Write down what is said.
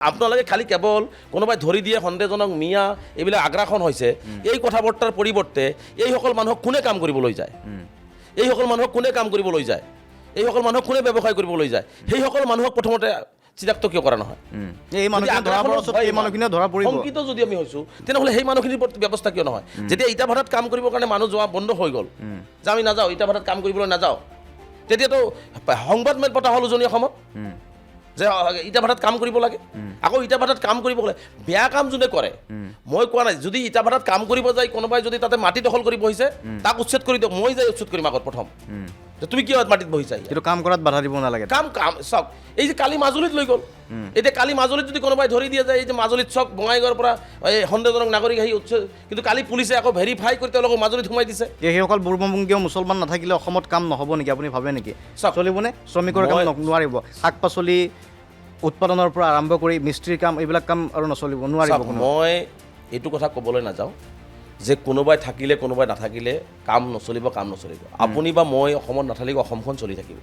আপোনালোকে খালি কেৱল কোনোবাই ধৰি দিয়ে সন্দেহজনক মিয়া এইবিলাক আগ্ৰাসন হৈছে এই কথা বৰ্তাৰ পৰিৱৰ্তে এইসকল মানুহক কোনে কাম কৰিবলৈ যায় এইসকল মানুহক কোনে কাম কৰিবলৈ যায় এইসকল মানুহক কোনে ব্যৱসায় কৰিবলৈ যায় সেইসকল মানুহক প্ৰথমতে চিনাক্ত কিয় কৰা নহয় এই মানুহখিনি ধৰা পৰাৰ পিছত এই মানুহখিনিও ধৰা পৰিব শংকিত যদি আমি হৈছোঁ তেনেহ'লে সেই মানুহখিনিৰ প্ৰতি ব্যৱস্থা কিয় নহয় যেতিয়া ইটা ভাটাত কাম কৰিবৰ কাৰণে মানুহ যোৱা বন্ধ হৈ গ'ল যে আমি নাযাওঁ ইটা ভাটাত কাম কৰিবলৈ নাযাওঁ তেতিয়াতো সংবাদমেল পতা হ'ল উজনি অসমত যে ইটা ভাটাত কাম কৰিব লাগে আকৌ ইটা ভাটাত কাম কৰিব গ'লে বেয়া কাম যোনে কৰে মই কোৱা নাই যদি ইটা ভাটাত কাম কৰিব যায় কোনোবাই যদি তাতে মাটি দখল কৰি বহিছে তাক উচ্ছেদ কৰি দিয়ক মই যাই উচ্ছেদ কৰিম আগত প্ৰথম যে তুমি কিয় মাটিত বহিছা কিন্তু কাম কৰাত বাধা দিব নালাগে কাম চাওক এই যে কালি মাজুলীত লৈ গ'ল এতিয়া কালি মাজুলীত যদি কোনোবাই ধৰি দিয়ে যায় এই যে মাজুলীত চাওক বঙাইগাঁৱৰ পৰা এই সন্দেহজনক নাগৰিক আহি উচ্ছেদ কিন্তু কালি পুলিচে আকৌ ভেৰিফাই কৰি তেওঁলোকক মাজুলীত সোমাই দিছে সেইসকল বুৰ্ববংগীয় মুছলমান নাথাকিলে অসমত কাম নহ'ব নেকি আপুনি ভাবে নেকি চাওক, চলিবনে শ্ৰমিকৰ কাম নোৱাৰিব শাক পাচলি উৎপাদনৰ পৰা আৰম্ভ কৰি মিস্ত্ৰীৰ কাম এইবিলাক কাম আৰু নচলিব নোৱাৰিব চাওক, কোনো মই এইটো কথা ক'বলৈ নাযাওঁ যে কোনোবাই থাকিলে কোনোবাই নাথাকিলে কাম নচলিব আপুনি বা মই অসমত নাথাকিলে অসমখন চলি থাকিব